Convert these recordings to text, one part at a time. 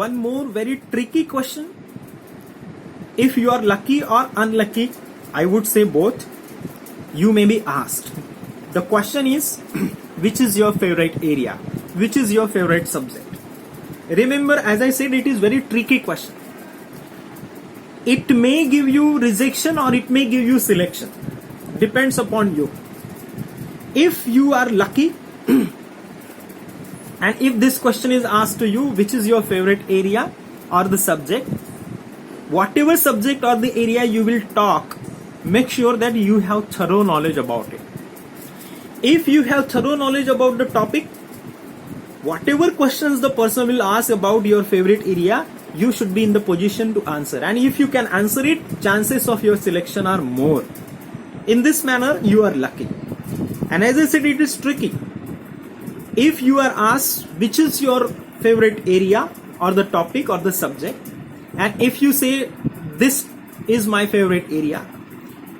one more very tricky question. If you are lucky or unlucky, I would say both, you may be asked. The question is, which is your favorite area? Which is your favorite subject? Remember, as I said, it is very tricky question. It may give you rejection or it may give you selection. Depends upon you. If you are lucky, and if this question is asked to you, which is your favorite area or the subject, whatever subject or the area you will talk, make sure that you have thorough knowledge about it. If you have thorough knowledge about the topic, whatever questions the person will ask about your favorite area, you should be in the position to answer. And if you can answer it, chances of your selection are more. In this manner, you are lucky. And as I said, it is tricky. If you are asked which is your favorite area or the topic or the subject, and if you say this is my favorite area,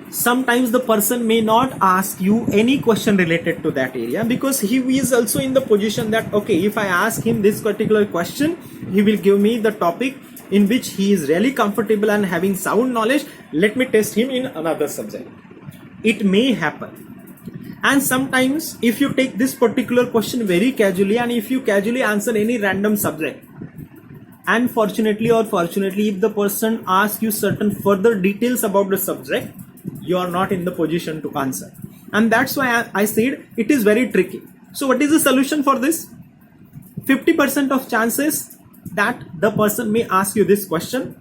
sometimes the person may not ask you any question related to that area, because he is also in the position that, okay, if I ask him this particular question, he will give me the topic in which he is really comfortable and having sound knowledge. Let me test him in another subject. It may happen. And sometimes if you take this particular question very casually, and if you casually answer any random subject, unfortunately or fortunately, if the person asks you certain further details about the subject, you are not in the position to answer. And that's why I said it is very tricky. So what is the solution for this? 50% of chances that the person may ask you this question,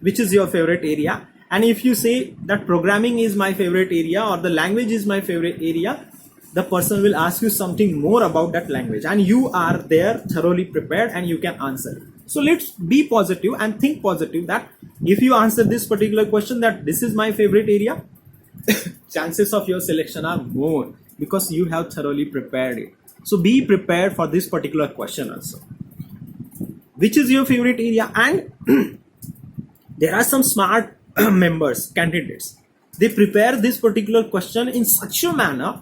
which is your favorite area. And if you say that programming is my favorite area or the language is my favorite area, the person will ask you something more about that language, and you are there thoroughly prepared and you can answer. So let's be positive and think positive that if you answer this particular question that this is my favorite area, chances of your selection are more because you have thoroughly prepared it. So be prepared for this particular question also. Which is your favorite area? And there are some smart members, candidates. They prepare this particular question in such a manner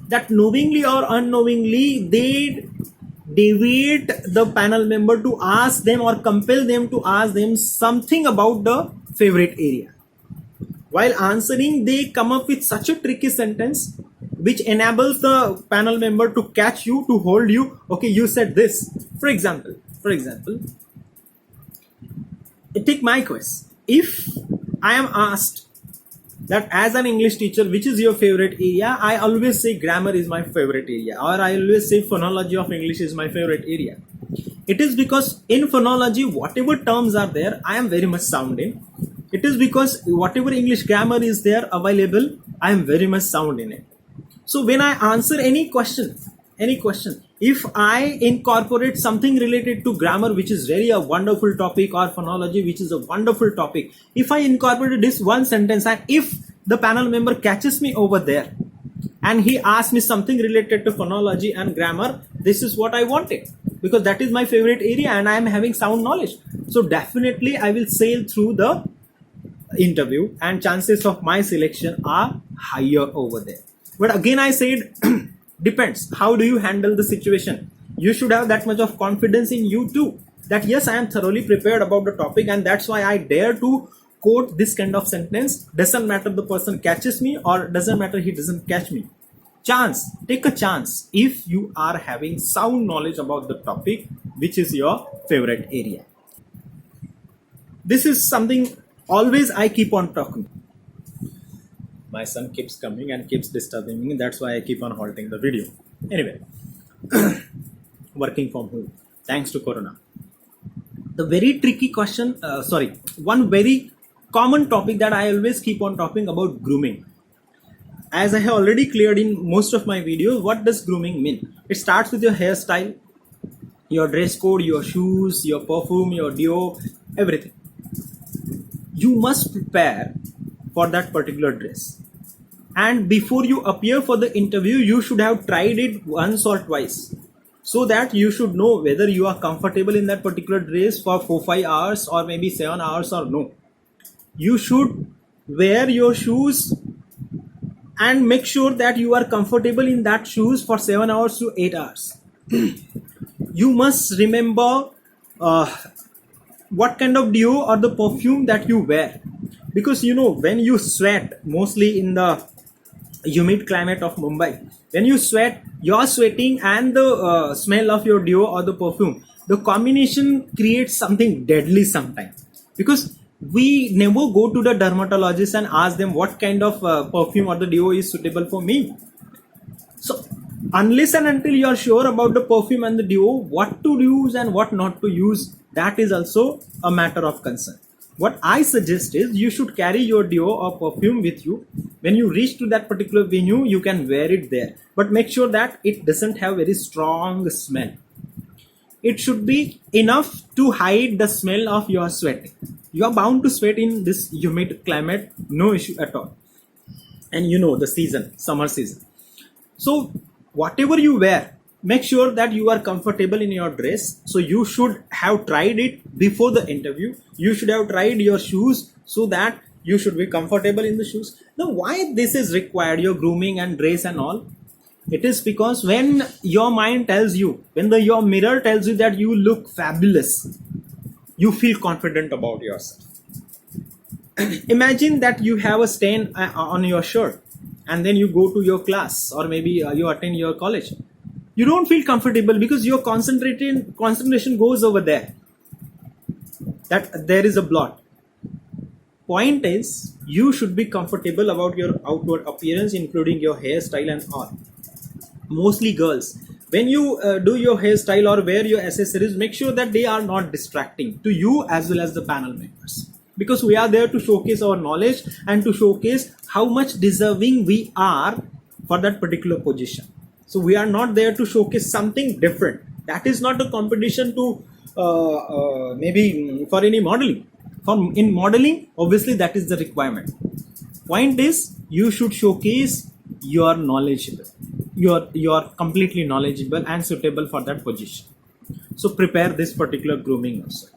that knowingly or unknowingly they deviate the panel member to ask them or compel them to ask them something about the favorite area. While answering, they come up with such a tricky sentence which enables the panel member to catch you, to hold you. Okay, you said this. For example, take my quiz. If I am asked that as an English teacher, which is your favorite area, I always say grammar is my favorite area, or I always say phonology of English is my favorite area. It is because in phonology, whatever terms are there, I am very much sound in. It is because whatever English grammar is there available, I am very much sound in it. So when I answer any question, if I incorporate something related to grammar, which is really a wonderful topic, or phonology, which is a wonderful topic, if I incorporate this one sentence, and if the panel member catches me over there and he asks me something related to phonology and grammar, this is what I wanted, because that is my favorite area and I am having sound knowledge. So definitely I will sail through the interview and chances of my selection are higher over there. But again, I said, depends. How do you handle the situation? You should have that much of confidence in you too, that yes, I am thoroughly prepared about the topic, and that's why I dare to quote this kind of sentence. Doesn't matter the person catches me or doesn't matter he doesn't catch me. Take a chance if you are having sound knowledge about the topic, which is your favorite area. This is something always I keep on talking. My son keeps coming and keeps disturbing me. That's why I keep on halting the video. Anyway, working from home, thanks to Corona. The very tricky question, one very common topic that I always keep on talking about, grooming. As I have already cleared in most of my videos, what does grooming mean? It starts with your hairstyle, your dress code, your shoes, your perfume, your deo, everything. You must prepare for that particular dress. And before you appear for the interview, you should have tried it once or twice, so that you should know whether you are comfortable in that particular dress for 4-5 hours or maybe 7 hours or no. You should wear your shoes and make sure that you are comfortable in that shoes for 7 hours to 8 hours. You must remember what kind of deo or the perfume that you wear, because when you sweat, mostly in the humid climate of Mumbai, when you sweat, your sweating and the smell of your deo or the perfume, the combination creates something deadly sometimes, because we never go to the dermatologist and ask them what kind of perfume or the deo is suitable for me. So unless and until you are sure about the perfume and the deo, what to use and what not to use, that is also a matter of concern. What I suggest is you should carry your deo or perfume with you. When you reach to that particular venue, you can wear it there, but make sure that it doesn't have very strong smell. It should be enough to hide the smell of your sweating. You are bound to sweat in this humid climate, no issue at all. And the season, summer season. So whatever you wear, make sure that you are comfortable in your dress. So you should have tried it before the interview. You should have tried your shoes so that you should be comfortable in the shoes. Now, why this is required, your grooming and dress and all? It is because when your mind tells you, when your mirror tells you that you look fabulous, you feel confident about yourself. Imagine that you have a stain on your shirt, and then you go to your class, or maybe you attend your college. You don't feel comfortable because your concentration goes over there, that there is a blot. Point is, you should be comfortable about your outward appearance, including your hairstyle and all. Mostly girls, when you do your hairstyle or wear your accessories, make sure that they are not distracting to you as well as the panel members, because we are there to showcase our knowledge and to showcase how much deserving we are for that particular position. So we are not there to showcase something different. That is not a competition to maybe for any modeling. In modeling, obviously that is the requirement. Point is, you should showcase your knowledgeable. You are completely knowledgeable and suitable for that position. So prepare this particular grooming also.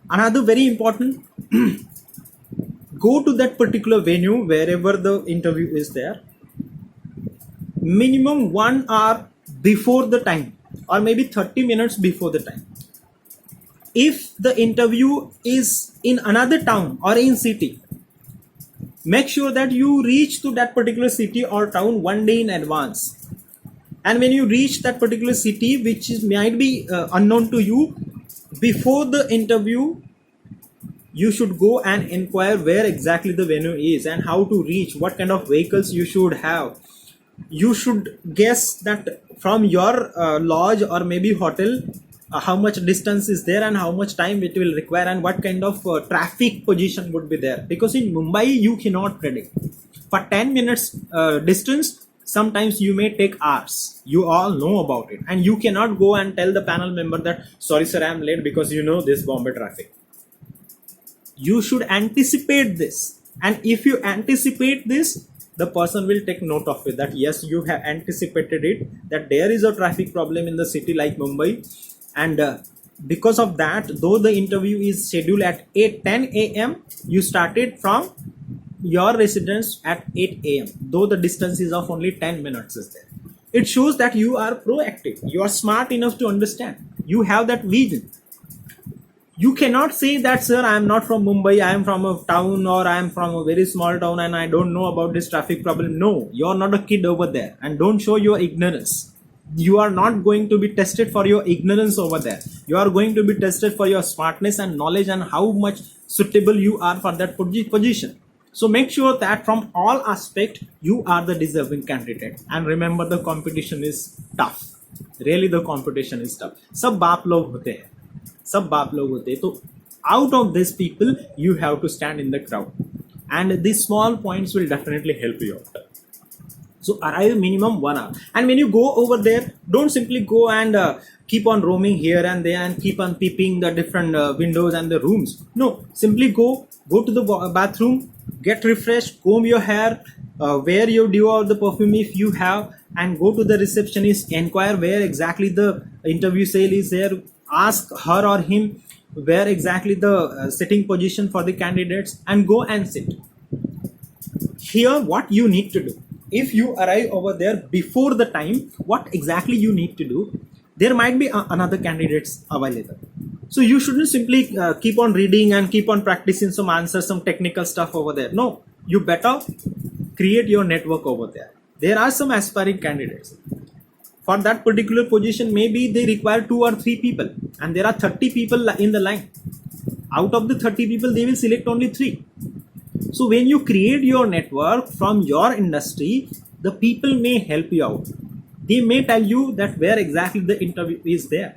Another very important, go to that particular venue wherever the interview is there, minimum 1 hour before the time, or maybe 30 minutes before the time. If the interview is in another town or in city, make sure that you reach to that particular city or town 1 day in advance. And when you reach that particular city, which might be unknown to you, before the interview, you should go and inquire where exactly the venue is and how to reach, what kind of vehicles you should have. You should guess that from your lodge or maybe hotel, how much distance is there and how much time it will require and what kind of traffic position would be there, because in Mumbai you cannot predict. For 10 minutes distance, sometimes you may take hours. You all know about it, and you cannot go and tell the panel member that sorry sir, I am late because this Bombay traffic. You should anticipate this, and if you anticipate this, the person will take note of it, that yes, you have anticipated it, that there is a traffic problem in the city like Mumbai. And because of that, though the interview is scheduled at 10 a.m., you started from your residence at 8 a.m., though the distance is of only 10 minutes is there. It shows that you are proactive. You are smart enough to understand. You have that vision. You cannot say that, sir, I am not from Mumbai, I am from a town, or I am from a very small town and I don't know about this traffic problem. No, you are not a kid over there, and don't show your ignorance. You are not going to be tested for your ignorance over there. You are going to be tested for your smartness and knowledge and how much suitable you are for that position. So make sure that from all aspects, you are the deserving candidate. And remember, the competition is tough. Really, the competition is tough. सब बाप लोग होते हैं. सब बाप लोग होते हैं. So out of these people, you have to stand in the crowd. And these small points will definitely help you out. So arrive minimum 1 hour. And when you go over there, don't simply go and keep on roaming here and there and keep on peeping the different windows and the rooms. No, simply go to the bathroom, get refreshed, comb your hair, wear your deo or the perfume if you have, and go to the receptionist, inquire where exactly the interview cell is there, ask her or him where exactly the sitting position for the candidates, and go and sit. Here, what you need to do, if you arrive over there before the time, what exactly you need to do, there might be another candidates available. So you shouldn't simply keep on reading and keep on practicing some answers, some technical stuff over there. No, you better create your network over there. There are some aspiring candidates. For that particular position, maybe they require 2 or 3 people, and there are 30 people in the line. Out of the 30 people, they will select only 3. So when you create your network from your industry, the people may help you out. They may tell you that where exactly the interview is there.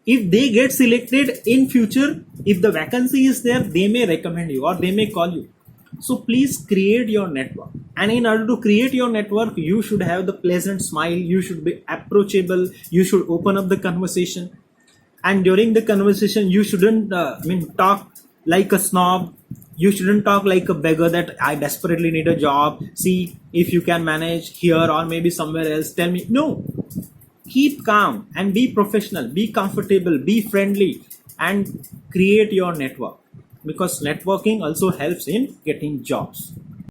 If they get selected in future, if the vacancy is there, they may recommend you or they may call you. So please create your network. And in order to create your network, you should have the pleasant smile. You should be approachable. You should open up the conversation. And during the conversation, you shouldn't talk like a snob. You shouldn't talk like a beggar that I desperately need a job. See if you can manage here or maybe somewhere else. Tell me. No. Keep calm and be professional. Be comfortable. Be friendly and create your network, because networking also helps in getting jobs.